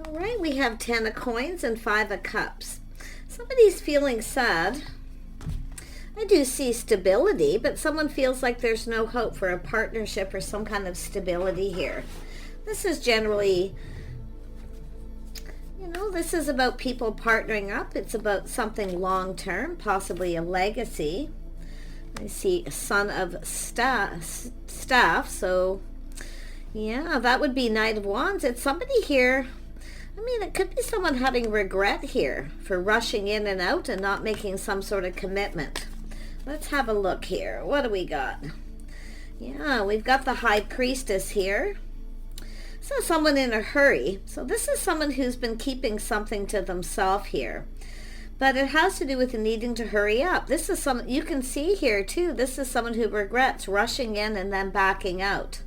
All right, we have 10 of coins and 5 of cups. Somebody's feeling sad. I do see stability, but someone feels like there's no hope for a partnership or some kind of stability here. This is generally, this is about people partnering up. It's about something long-term, possibly a legacy. I see a son of staff, so yeah, that would be Knight of Wands. It's somebody here. I mean, it could be someone having regret here for rushing in and out and not making some sort of commitment. Let's have a look here. What do we got? Yeah, we've got the High Priestess here. So someone in a hurry. So this is someone who's been keeping something to themselves here. But it has to do with needing to hurry up. This is someone, you can see here too, this is someone who regrets rushing in and then backing out.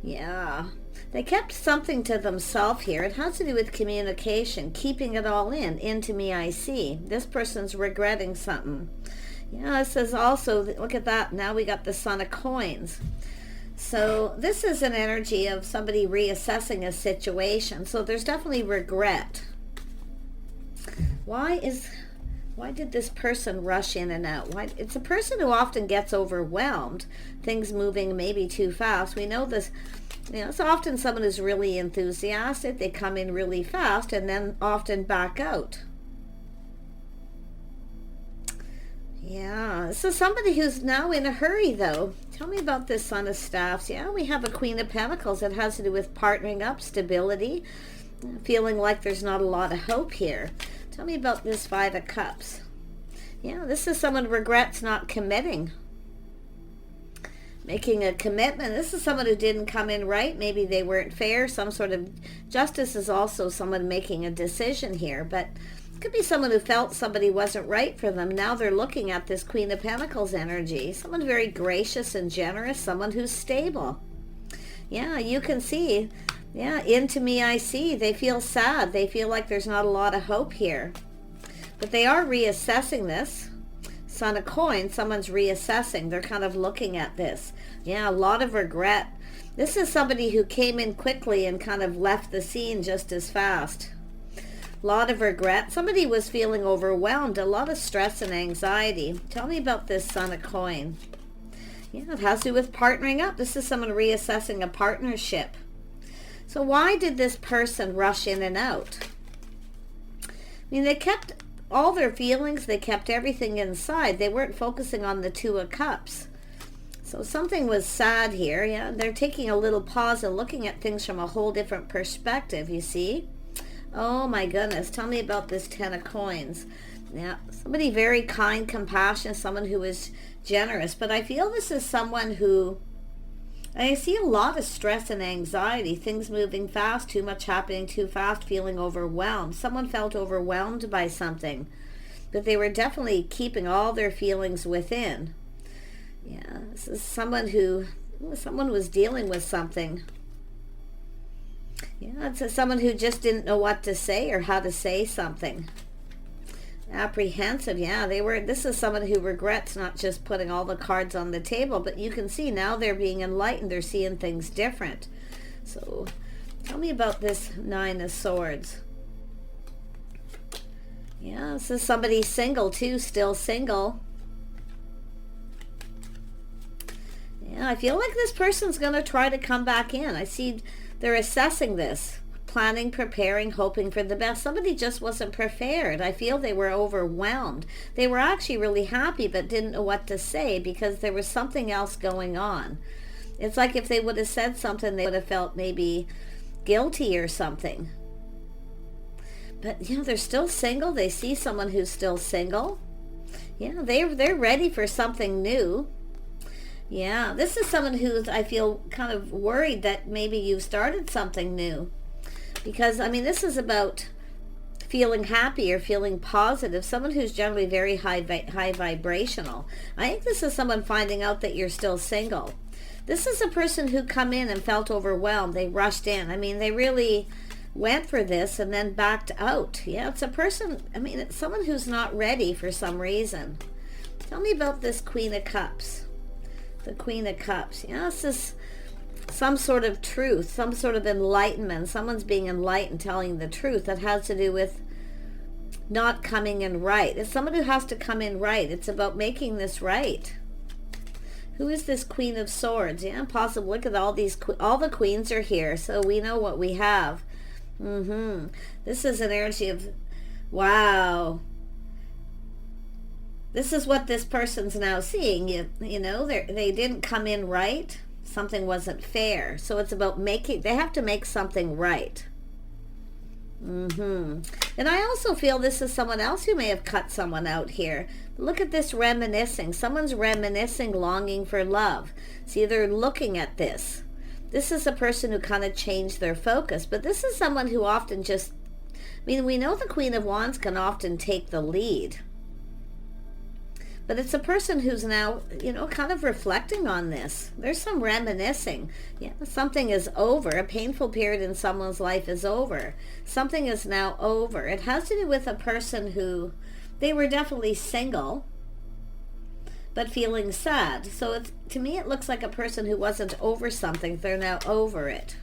Yeah. They kept something to themselves here. It has to do with communication, keeping it all in. Into me, I see. This person's regretting something. Yeah, this is also, look at that. Now we got the Son of Coins. So this is an energy of somebody reassessing a situation. So there's definitely regret. Why did this person rush in and out? It's a person who often gets overwhelmed. Things moving maybe too fast. We know this. It's often someone who's really enthusiastic. They come in really fast and then often back out. Yeah, this is somebody who's now in a hurry, though. Tell me about this Son of Staffs. Yeah, we have a Queen of Pentacles. It has to do with partnering up, stability, feeling like there's not a lot of hope here. Tell me about this Five of Cups. Yeah, this is someone who regrets not committing. Making a commitment. This is someone who didn't come in right. Maybe they weren't fair. Some sort of justice is also someone making a decision here. But it could be someone who felt somebody wasn't right for them. Now they're looking at this Queen of Pentacles energy. Someone very gracious and generous. Someone who's stable. Yeah, you can see. Yeah, into me I see. They feel sad. They feel like there's not a lot of hope here. But they are reassessing this. Son of Coins, someone's reassessing. They're kind of looking at this. Yeah, a lot of regret. This is somebody who came in quickly and kind of left the scene just as fast. A lot of regret. Somebody was feeling overwhelmed. A lot of stress and anxiety. Tell me about this Son of Coin. Yeah, it has to do with partnering up. This is someone reassessing a partnership. So why did this person rush in and out? I mean, they kept all their feelings, they kept everything inside. They weren't focusing on the Two of Cups. So something was sad here. Yeah, they're taking a little pause and looking at things from a whole different perspective, you see. Oh my goodness, tell me about this Ten of Coins. Yeah, somebody very kind, compassionate, someone who is generous. But I feel this is someone who, I see a lot of stress and anxiety, things moving fast, too much happening too fast, feeling overwhelmed. Someone felt overwhelmed by something, but they were definitely keeping all their feelings within. Yeah, this is someone was dealing with something. Yeah, it's someone who just didn't know what to say or how to say something. Apprehensive. Yeah, this is someone who regrets not just putting all the cards on the table, but you can see now they're being enlightened. They're seeing things different. So tell me about this Nine of Swords. Yeah, this is somebody single too, still single. Yeah, I feel like this person's going to try to come back in. I see they're assessing this. Planning, preparing, hoping for the best. Somebody just wasn't prepared. I feel they were overwhelmed. They were actually really happy but didn't know what to say because there was something else going on. It's like if they would have said something, they would have felt maybe guilty or something. But, they're still single. They see someone who's still single. Yeah, they're ready for something new. Yeah, this is someone who's, I feel, kind of worried that maybe you've started something new. Because, I mean, this is about feeling happy or feeling positive. Someone who's generally very high vibrational. I think this is someone finding out that you're still single. This is a person who come in and felt overwhelmed. They rushed in. I mean, they really went for this and then backed out. Yeah, it's a person, I mean, it's someone who's not ready for some reason. Tell me about this Queen of Cups. The Queen of Cups. Yeah, this is some sort of truth, some sort of enlightenment. Someone's being enlightened, telling the truth. That has to do with not coming in right. It's someone who has to come in right. It's about making this right. Who is this Queen of Swords? Yeah, possible. Look at all these, all the queens are here, so we know what we have. This is an energy of, wow. This is what this person's now seeing. You know, they didn't come in right. Something wasn't fair. So it's about making, they have to make something right. And I also feel this is someone else who may have cut someone out here. Look at this reminiscing. Someone's reminiscing, longing for love. See, they're looking at this. This is a person who kind of changed their focus. But this is someone who often just, I mean, we know the Queen of Wands can often take the lead. But it's a person who's now, you know, kind of reflecting on this. There's some reminiscing. Yeah, something is over. A painful period in someone's life is over. Something is now over. It has to do with a person who, they were definitely single, but feeling sad. So it's, to me, it looks like a person who wasn't over something. They're now over it.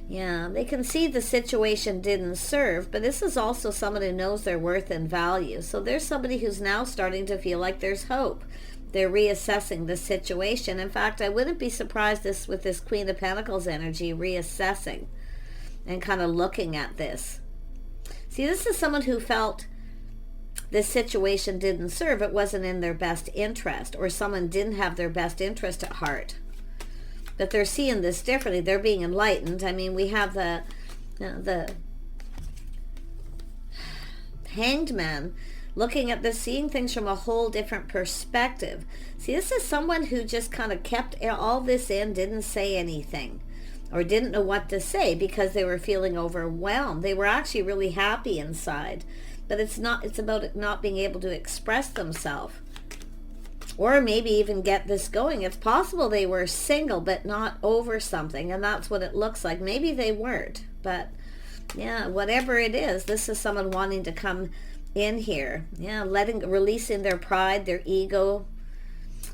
Yeah, they can see the situation didn't serve, but this is also someone who knows their worth and value. So there's somebody who's now starting to feel like there's hope. They're reassessing the situation. In fact, I wouldn't be surprised with this Queen of Pentacles energy, reassessing and kind of looking at this. See, this is someone who felt this situation didn't serve. It wasn't in their best interest, or someone didn't have their best interest at heart. But they're seeing this differently. They're being enlightened. I mean, we have the Hanged Man looking at this, seeing things from a whole different perspective. See, this is someone who just kind of kept all this in, didn't say anything, or didn't know what to say because they were feeling overwhelmed. They were actually really happy inside, but it's about not being able to express themselves. Or maybe even get this going. It's possible they were single but not over something, and that's what it looks like. Maybe they weren't, but yeah, whatever it is, this is someone wanting to come in here. Yeah, releasing their pride, their ego,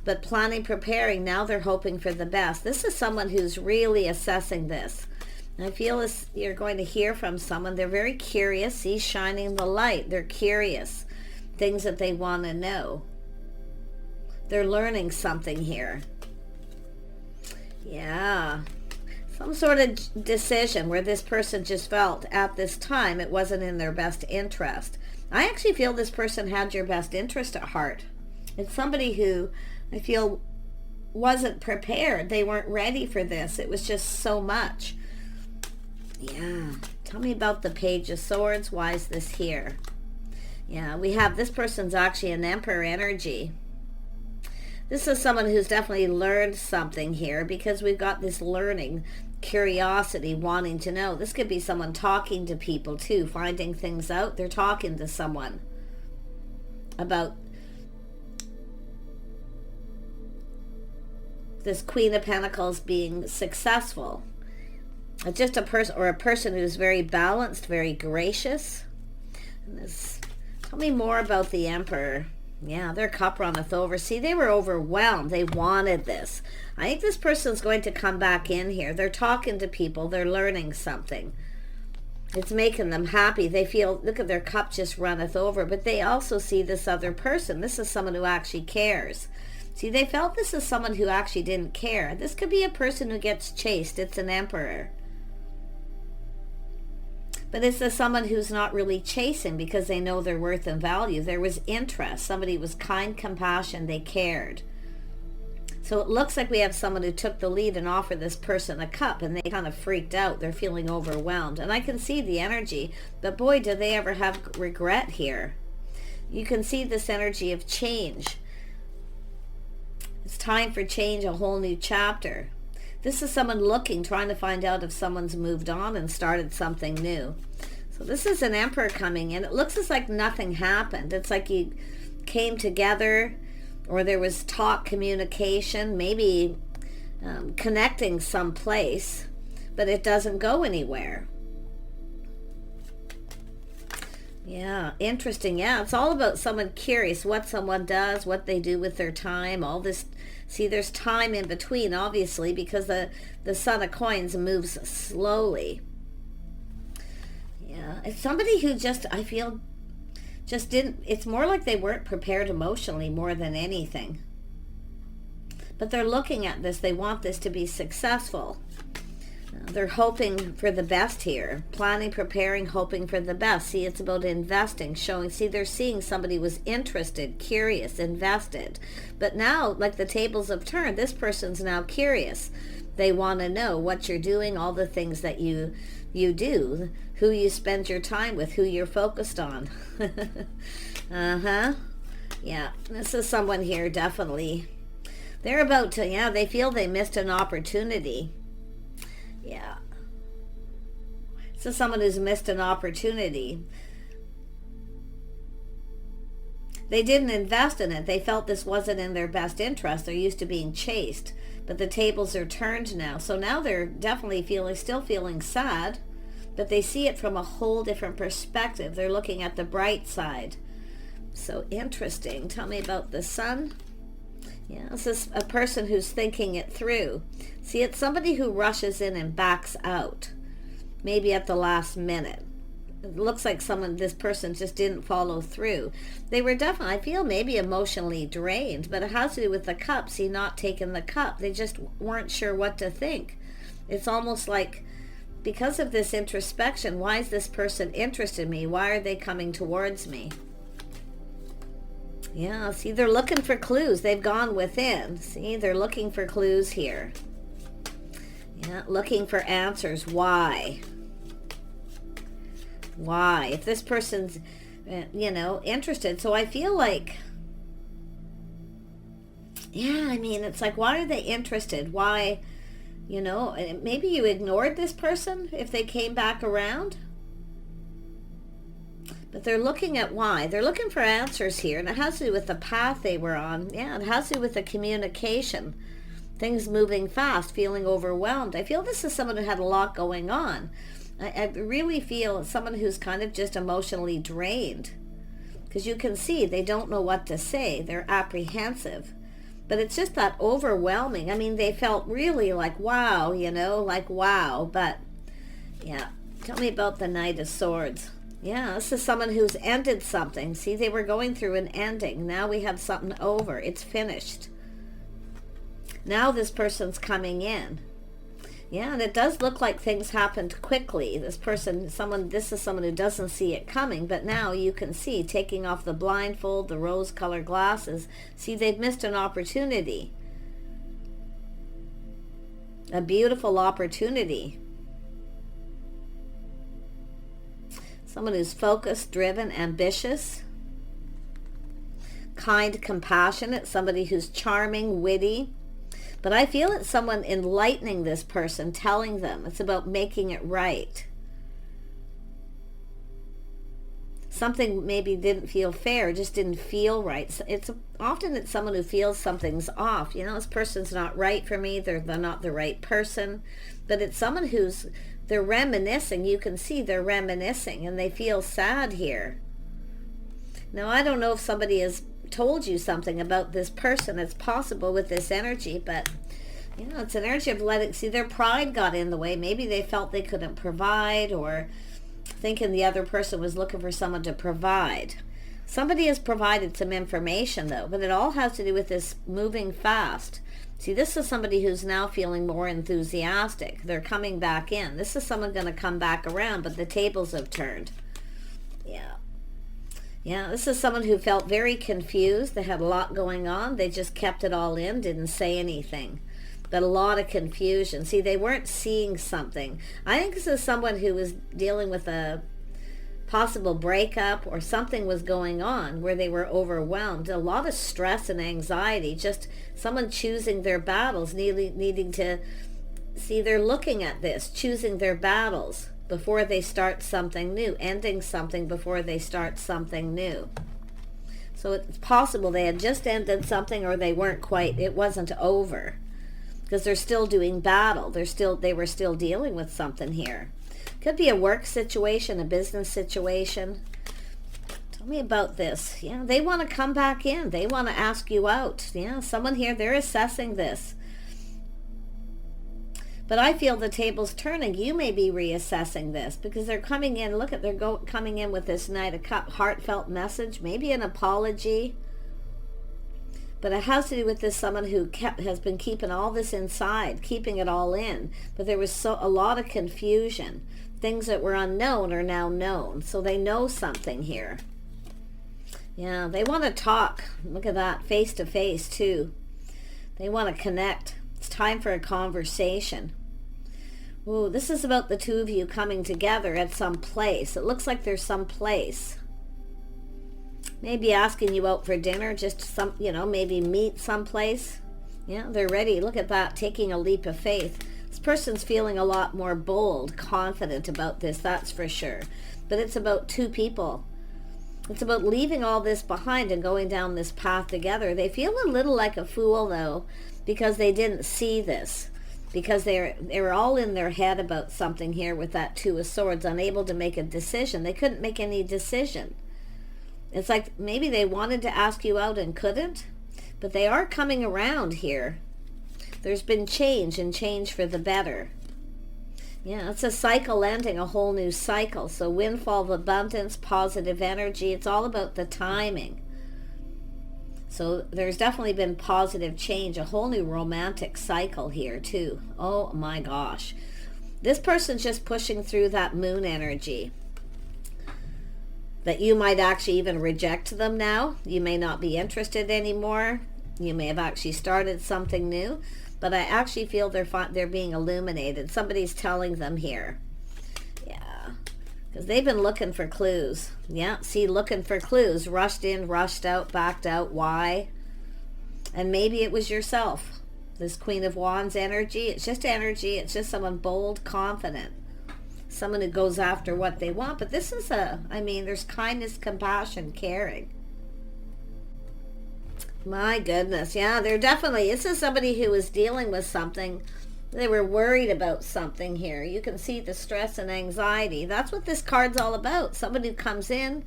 but planning, preparing. Now they're hoping for the best. This is someone who's really assessing this. I feel as you're going to hear from someone. They're very curious. He's shining the light. They're curious. Things that they want to know. They're learning something here. Yeah. Some sort of decision where this person just felt at this time it wasn't in their best interest. I actually feel this person had your best interest at heart. It's somebody who I feel wasn't prepared. They weren't ready for this. It was just so much. Yeah. Tell me about the Page of Swords. Why is this here? Yeah, we have this person's actually an Emperor energy. This is someone who's definitely learned something here, because we've got this learning, curiosity, wanting to know. This could be someone talking to people too, finding things out. They're talking to someone about this Queen of Pentacles being successful. Just a person, or a person who's very balanced, very gracious. And tell me more about the Emperor. Yeah, their cup runneth over. See, they were overwhelmed. They wanted this. I think this person's going to come back in here. They're talking to people. They're learning something. It's making them happy. They feel, look at their cup just runneth over. But they also see this other person. This is someone who actually cares. See, they felt this is someone who actually didn't care. This could be a person who gets chased. It's an Emperor. But it's someone who's not really chasing because they know their worth and value. There was interest. Somebody was kind, compassion. They cared. So it looks like we have someone who took the lead and offered this person a cup, and they kind of freaked out. They're feeling overwhelmed. And I can see the energy, but boy, do they ever have regret here. You can see this energy of change. It's time for change, a whole new chapter. This is someone looking, trying to find out if someone's moved on and started something new. So this is an Emperor coming in. It looks as like nothing happened. It's like you came together, or there was talk, communication, maybe connecting someplace, but it doesn't go anywhere. Yeah, interesting. Yeah, it's all about someone curious, what someone does, what they do with their time, all this See, there's time in between, obviously, because the Son of Coins moves slowly. Yeah, it's somebody who just, I feel, just didn't, it's more like they weren't prepared emotionally more than anything. But they're looking at this, they want this to be successful. They're hoping for the best here. Planning, preparing, hoping for the best. See, it's about investing, showing. See, they're seeing somebody was interested, curious, invested. But now, like the tables have turned, this person's now curious. They want to know what you're doing, all the things that you do, who you spend your time with, who you're focused on. Yeah, this is someone here, definitely. They're about to, yeah, they feel they missed an opportunity. Yeah. So someone who's missed an opportunity. They didn't invest in it. They felt this wasn't in their best interest. They're used to being chased. But the tables are turned now. So now they're definitely still feeling sad. But they see it from a whole different perspective. They're looking at the bright side. So interesting. Tell me about the Sun. Yeah, this is a person who's thinking it through. See, it's somebody who rushes in and backs out, maybe at the last minute. It looks like this person just didn't follow through. They were definitely, I feel, maybe emotionally drained, but it has to do with the cup. See, not taking the cup. They just weren't sure what to think. It's almost like, because of this introspection, why is this person interested in me? Why are they coming towards me? Yeah, see, they're looking for clues. They've gone within. See, they're looking for clues here. Yeah, looking for answers. Why? Why? If this person's, interested. So I feel like, yeah, I mean, it's like, why are they interested? Why, maybe you ignored this person if they came back around. But they're looking at why. They're looking for answers here. And it has to do with the path they were on. Yeah, it has to do with the communication. Things moving fast, feeling overwhelmed. I feel this is someone who had a lot going on. I really feel it's someone who's kind of just emotionally drained. Because you can see they don't know what to say. They're apprehensive. But it's just that overwhelming. I mean, they felt really like, wow, like, wow. But, yeah. Tell me about the Knight of Swords. Yeah, this is someone who's ended something. See, they were going through an ending. Now we have something over. It's finished. Now this person's coming in. Yeah, and it does look like things happened quickly. This is someone who doesn't see it coming, but now you can see, taking off the blindfold, the rose-colored glasses. See, they've missed an opportunity. A beautiful opportunity. Someone who's focused, driven, ambitious, kind, compassionate, somebody who's charming, witty. But I feel it's someone enlightening this person, telling them. It's about making it right. Something maybe didn't feel fair, just didn't feel right. Often it's someone who feels something's off. This person's not right for me. They're not the right person. But it's someone they're reminiscing. You can see they're reminiscing and they feel sad here. Now, I don't know if somebody has told you something about this person. It's possible with this energy, but it's an energy of letting, see, their pride got in the way. Maybe they felt they couldn't provide, or thinking the other person was looking for someone to provide. Somebody has provided some information though, but it all has to do with this moving fast. See, this is somebody who's now feeling more enthusiastic. They're coming back in. This is someone going to come back around, but the tables have turned. Yeah, this is someone who felt very confused. They had a lot going on. They just kept it all in, didn't say anything. But a lot of confusion. See, they weren't seeing something. I think this is someone who was dealing with a possible breakup, or something was going on where they were overwhelmed. A lot of stress and anxiety. Just someone choosing their battles, needing to see, they're looking at this, choosing their battles before they start something new, ending something before they start something new. So it's possible they had just ended something, or they weren't quite, it wasn't over, because they're still doing battle. They were still dealing with something here. Could be a work situation, a business situation. Tell me about this. Yeah, they want to come back in. They want to ask you out. Yeah, someone here, they're assessing this. But I feel the table's turning. You may be reassessing this because they're coming in. Look at, they're coming in with this Knight of Cups, heartfelt message, maybe an apology. But it has to do with this someone who has been keeping all this inside, keeping it all in. But there was a lot of confusion. Things that were unknown are now known. So they know something here. Yeah, they want to talk. Look at that, face to face too. They want to connect. It's time for a conversation. Ooh, this is about the two of you coming together at some place. It looks like there's some place. Maybe asking you out for dinner, just some, maybe meet someplace. Yeah, they're ready. Look at that, taking a leap of faith. This person's feeling a lot more bold, confident about this, that's for sure. But it's about two people. It's about leaving all this behind and going down this path together. They feel a little like a fool, though, because they didn't see this. Because they were all in their head about something here with that Two of Swords, unable to make a decision. They couldn't make any decision. It's like maybe they wanted to ask you out and couldn't, but they are coming around here. There's been change, and change for the better. Yeah, it's a cycle ending, a whole new cycle. So windfall of abundance, positive energy. It's all about the timing. So there's definitely been positive change, a whole new romantic cycle here too. Oh my gosh. This person's just pushing through that moon energy. That you might actually even reject them now. You may not be interested anymore. You may have actually started something new. But I actually feel they're being illuminated. Somebody's telling them here. Yeah. Because they've been looking for clues. Yeah, see, looking for clues. Rushed in, rushed out, backed out. Why? And maybe it was yourself. This Queen of Wands energy. It's just energy. It's just someone bold, confident. Someone who goes after what they want. But this is there's kindness, compassion, caring. My goodness. Yeah, this is somebody who was dealing with something. They were worried about something here. You can see the stress and anxiety. That's what this card's all about. Somebody who comes in.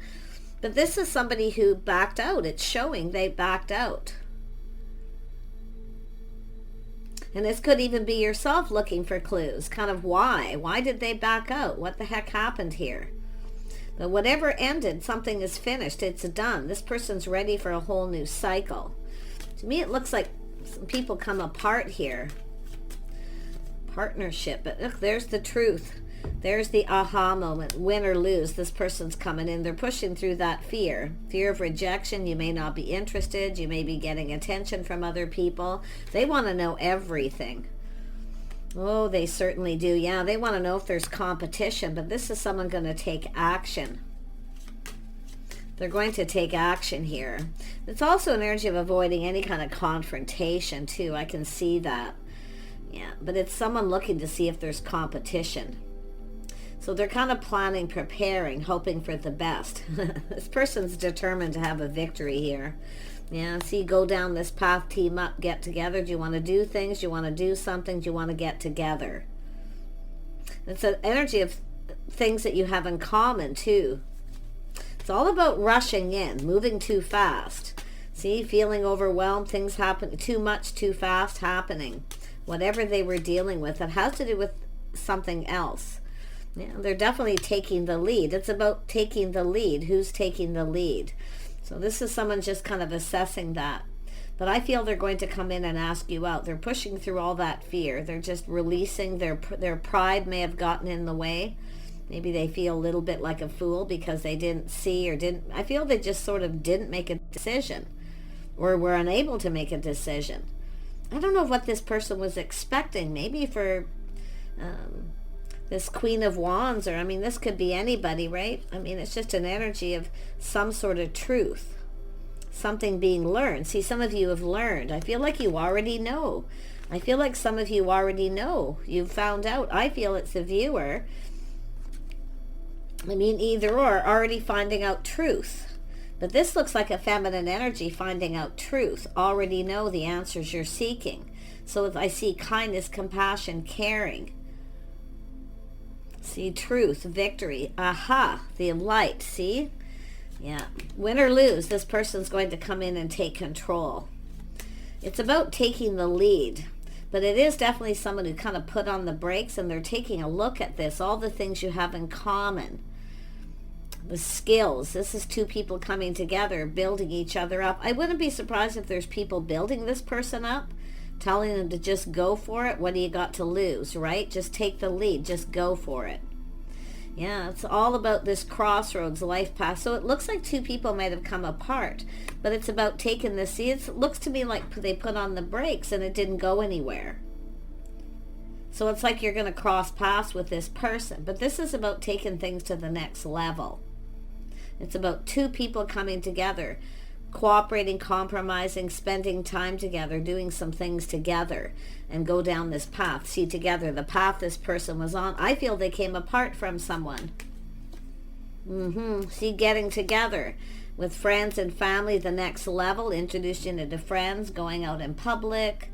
But this is somebody who backed out. It's showing they backed out. And this could even be yourself looking for clues. Kind of why? Why did they back out? What the heck happened here? But whatever ended, something is finished. It's done. This person's ready for a whole new cycle. To me, it looks like some people come apart here. Partnership. But look, there's the truth. There's the aha moment. Win or lose. This person's coming in. They're pushing through that fear. Fear of rejection. You may not be interested. You may be getting attention from other people. They want to know everything. Oh, they certainly do. Yeah, they want to know if there's competition, but this is someone going to take action. They're going to take action here. It's also an energy of avoiding any kind of confrontation, too. I can see that. Yeah, but it's someone looking to see if there's competition. So they're kind of planning, preparing, hoping for the best. This person's determined to have a victory here. Yeah, see, go down this path, team up, get together. Do you want to do things? Do you want to do something? Do you want to get together? It's an energy of things that you have in common, too. It's all about rushing in, moving too fast. See, feeling overwhelmed, things happen too much, too fast happening. Whatever they were dealing with, it has to do with something else. Yeah, they're definitely taking the lead. It's about taking the lead. Who's taking the lead? So this is someone just kind of assessing that. But I feel they're going to come in and ask you out. They're pushing through all that fear. They're just releasing their pride may have gotten in the way. Maybe they feel a little bit like a fool because they didn't see or didn't. I feel they just sort of didn't make a decision or were unable to make a decision. I don't know what this person was expecting. Maybe for this Queen of Wands, or this could be anybody, right? It's just an energy of some sort of truth, something being learned. See, some of you have learned. I feel like you already know. I feel like some of you already know. You've found out. I feel it's the viewer. Either or, already finding out truth. But this looks like a feminine energy finding out truth. Already know the answers you're seeking. So if I see kindness, compassion, caring. See, truth, victory, aha, the light, see? Yeah. Win or lose, this person's going to come in and take control. It's about taking the lead. But it is definitely someone who kind of put on the brakes, and they're taking a look at this, all the things you have in common. The skills. This is two people coming together, building each other up. I wouldn't be surprised if there's people building this person up, telling them to just go for it. What do you got to lose, right? Just take the lead. Just go for it. Yeah, it's all about this crossroads, life path. So it looks like two people might have come apart, but it's about taking this. See, it looks to me like they put on the brakes and it didn't go anywhere. So it's like you're going to cross paths with this person, but this is about taking things to the next level. It's about two people coming together, cooperating, compromising, spending time together, doing some things together, and go down this path. See, together, the path this person was on. I feel they came apart from someone. See, getting together with friends and family, the next level, introducing you to friends, going out in public.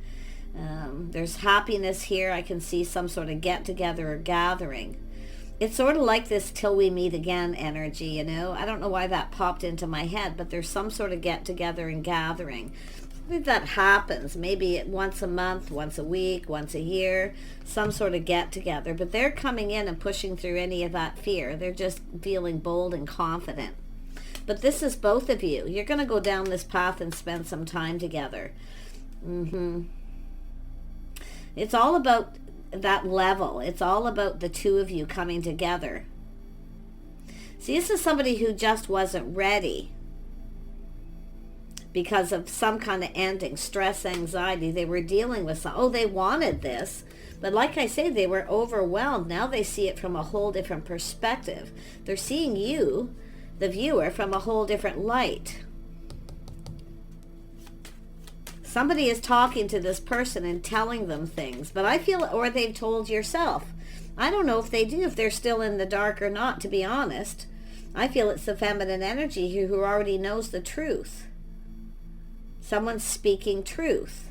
There's happiness here. I can see some sort of get-together or gathering. It's sort of like this till we meet again energy, you know. I don't know why that popped into my head, but there's some sort of get-together and gathering. I think that happens maybe once a month, once a week, once a year, some sort of get-together. But they're coming in and pushing through any of that fear. They're just feeling bold and confident. But this is both of you. You're going to go down this path and spend some time together. It's all about that level. It's all about the two of you coming together. See, this is somebody who just wasn't ready because of some kind of ending, stress, anxiety. They were dealing with they wanted this, but like I say, they were overwhelmed. Now they see it from a whole different perspective. They're seeing you, the viewer, from a whole different light. Somebody is talking to this person and telling them things, but I feel, or they've told yourself. I don't know if they do, if they're still in the dark or not, to be honest. I feel it's the feminine energy here who already knows the truth. Someone's speaking truth.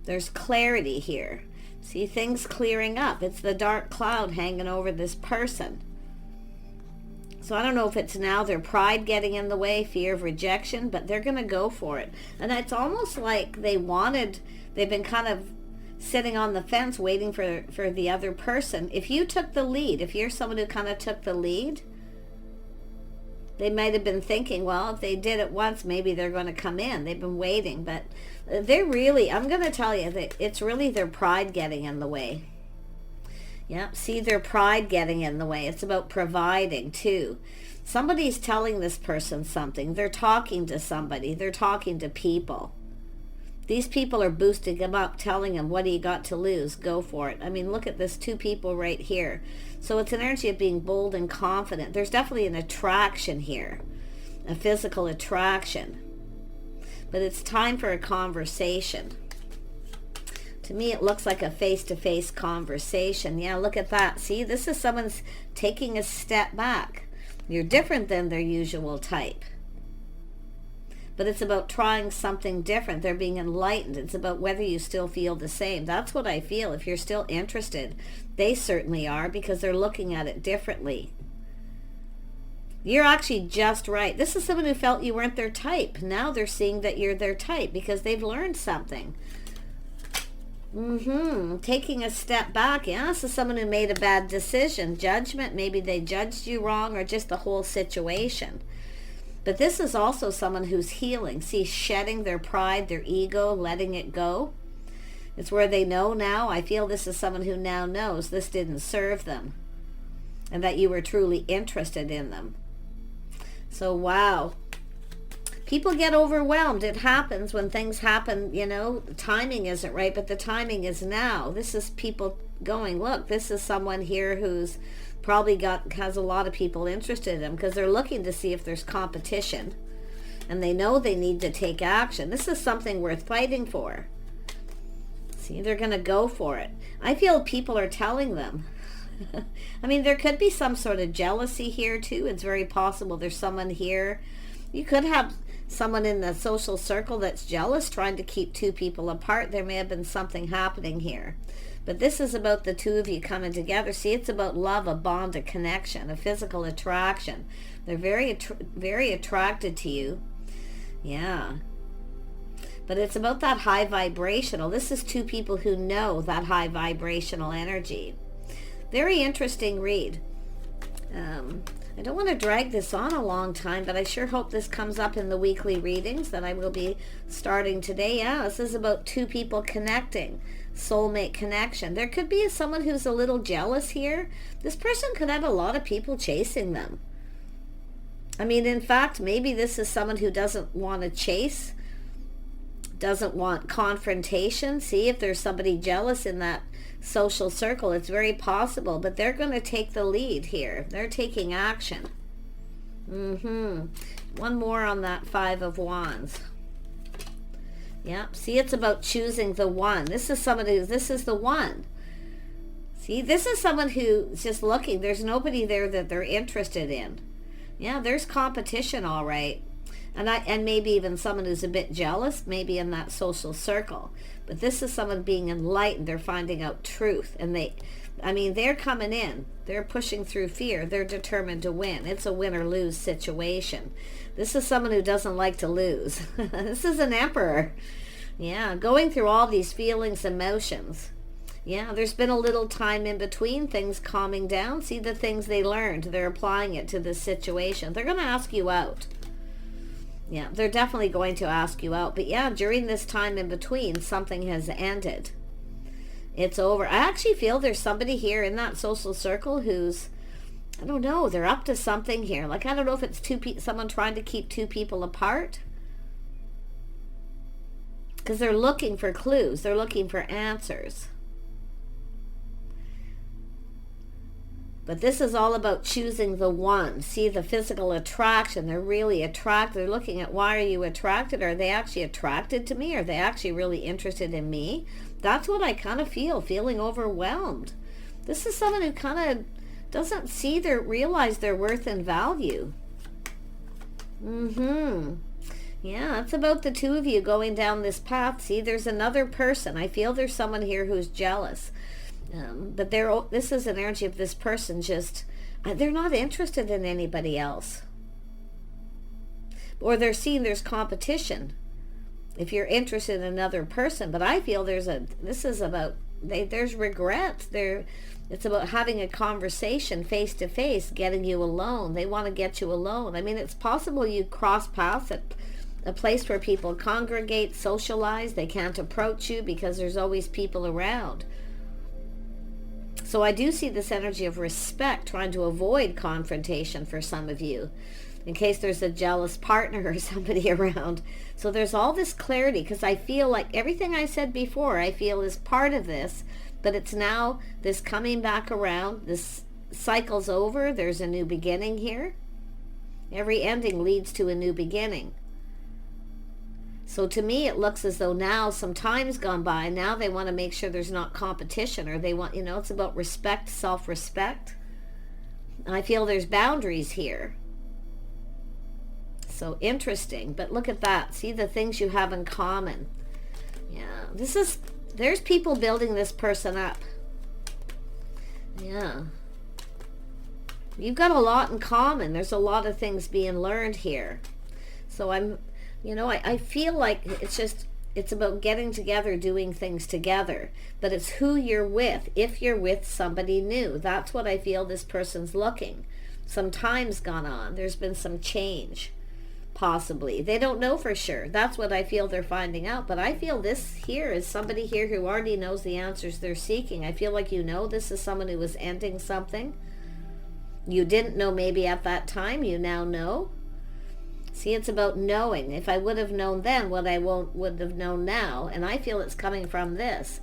There's clarity here. See, things clearing up. It's the dark cloud hanging over this person. So I don't know if it's now their pride getting in the way, fear of rejection, but they're going to go for it. And it's almost like they've been kind of sitting on the fence waiting for the other person. If you took the lead, if you're someone who kind of took the lead, they might have been thinking, well, if they did it once, maybe they're going to come in. They've been waiting, but they're really, I'm going to tell you that it's really their pride getting in the way. Yeah, see, their pride getting in the way. It's about providing too. Somebody's telling this person something. They're talking to somebody. They're talking to people. These people are boosting them up, telling them, what do you got to lose? Go for it. I mean, look at this, two people right here. So it's an energy of being bold and confident. There's definitely an attraction here, a physical attraction. But it's time for a conversation. To me, it looks like a face-to-face conversation. Yeah, look at that. See, this is someone's taking a step back. You're different than their usual type. But it's about trying something different. They're being enlightened. It's about whether you still feel the same. That's what I feel. If you're still interested, they certainly are, because they're looking at it differently. You're actually just right. This is someone who felt you weren't their type. Now they're seeing that you're their type because they've learned something. Taking a step back. Yeah, this is someone who made a bad decision. Judgment. Maybe they judged you wrong, or just the whole situation. But this is also someone who's healing. See, shedding their pride, their ego, letting it go. It's where they know now. I feel this is someone who now knows this didn't serve them, and that you were truly interested in them. So, wow. People get overwhelmed. It happens when things happen, you know, the timing isn't right, but the timing is now. This is people going, look, this is someone here who's probably has a lot of people interested in them, because they're looking to see if there's competition, and they know they need to take action. This is something worth fighting for. See, they're going to go for it. I feel people are telling them. I mean, there could be some sort of jealousy here too. It's very possible there's someone here. You could have someone in the social circle that's jealous, trying to keep two people apart. There may have been something happening here. But this is about the two of you coming together. See, it's about love, a bond, a connection, a physical attraction. They're very attracted to you. Yeah. But it's about that high vibrational. This is two people who know that high vibrational energy. Very interesting read. I don't want to drag this on a long time, but I sure hope this comes up in the weekly readings that I will be starting today. Yeah, this is about two people connecting. Soulmate connection. There could be someone who's a little jealous here. This person could have a lot of people chasing them. I mean, in fact, maybe this is someone who doesn't want to chase, doesn't want confrontation. See, if there's somebody jealous in that social circle, it's very possible, but they're going to take the lead here. They're taking action. One more on that Five of Wands. Yeah, see, it's about choosing the one. This is the one. See, this is someone who's just looking. There's nobody there that they're interested in. Yeah, there's competition, all right. And maybe even someone who's a bit jealous, maybe in that social circle. But this is someone being enlightened. They're finding out truth. And they're coming in. They're pushing through fear. They're determined to win. It's a win or lose situation. This is someone who doesn't like to lose. This is an emperor. Yeah, going through all these feelings, emotions. Yeah, there's been a little time in between, things calming down. See the things they learned. They're applying it to this situation. They're going to ask you out. Yeah, they're definitely going to ask you out. But yeah, during this time in between, something has ended. It's over. I actually feel there's somebody here in that social circle who's, I don't know, they're up to something here. Like, I don't know if it's someone trying to keep two people apart. Because they're looking for clues. They're looking for answers. But this is all about choosing the one. See, the physical attraction. They're really attracted. They're looking at, why are you attracted? Are they actually attracted to me? Are they actually really interested in me? That's what I kind of feel, feeling overwhelmed. This is someone who kind of doesn't realize their worth and value. Yeah, it's about the two of you going down this path. See, there's another person. I feel there's someone here who's jealous. But this is an energy of this person just, they're not interested in anybody else. Or they're seeing there's competition if you're interested in another person. But I feel there's regret. It's about having a conversation face to face, getting you alone. They want to get you alone. I mean, it's possible you cross paths at a place where people congregate, socialize. They can't approach you because there's always people around. So I do see this energy of respect, trying to avoid confrontation for some of you, in case there's a jealous partner or somebody around. So there's all this clarity, because I feel like everything I said before, I feel is part of this, but it's now this coming back around. This cycle's over. There's a new beginning here. Every ending leads to a new beginning. So to me, it looks as though now some time's gone by. Now they want to make sure there's not competition, or they want, it's about respect, self-respect. I feel there's boundaries here. So interesting. But look at that. See the things you have in common. Yeah, there's people building this person up. Yeah. You've got a lot in common. There's a lot of things being learned here. So I feel like it's about getting together, doing things together. But it's who you're with. If you're with somebody new, that's what I feel this person's looking. Some time's gone on. There's been some change, possibly. They don't know for sure. That's what I feel they're finding out. But I feel this here is somebody here who already knows the answers they're seeking. I feel like this is someone who was ending something. You didn't know maybe at that time. You now know. See, it's about knowing. If I would have known then what I would have known now, and I feel it's coming from this,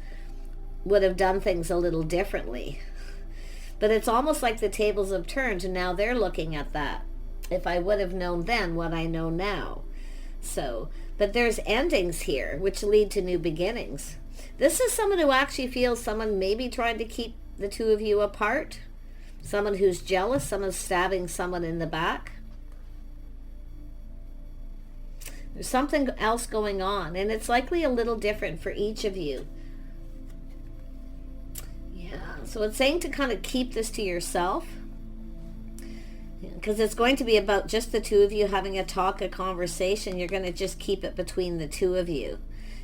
would have done things a little differently. But it's almost like the tables have turned, and now they're looking at that. If I would have known then what I know now. So, but there's endings here, which lead to new beginnings. This is someone who actually feels someone maybe trying to keep the two of you apart. Someone who's jealous, someone stabbing someone in the back. There's something else going on, and it's likely a little different for each of you. So it's saying to kind of keep this to yourself, because it's going to be about just the two of you having a talk, a conversation. You're going to just keep it between the two of you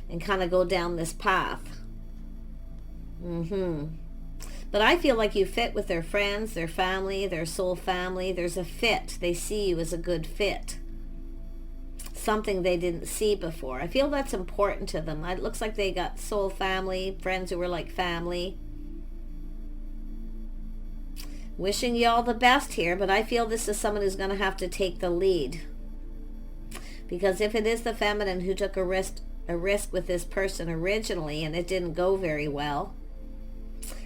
and kind of go down this path. But I feel like you fit with their friends, their family, their soul family. There's a fit. They see you as a good fit. Something they didn't see before. I feel that's important to them. It looks like they got soul family, friends who were like family. Wishing you all the best here, but I feel this is someone who's going to have to take the lead. Because if it is the feminine who took a risk with this person originally and it didn't go very well,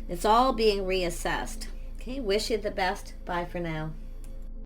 it's all being reassessed. Okay, wish you the best. Bye for now.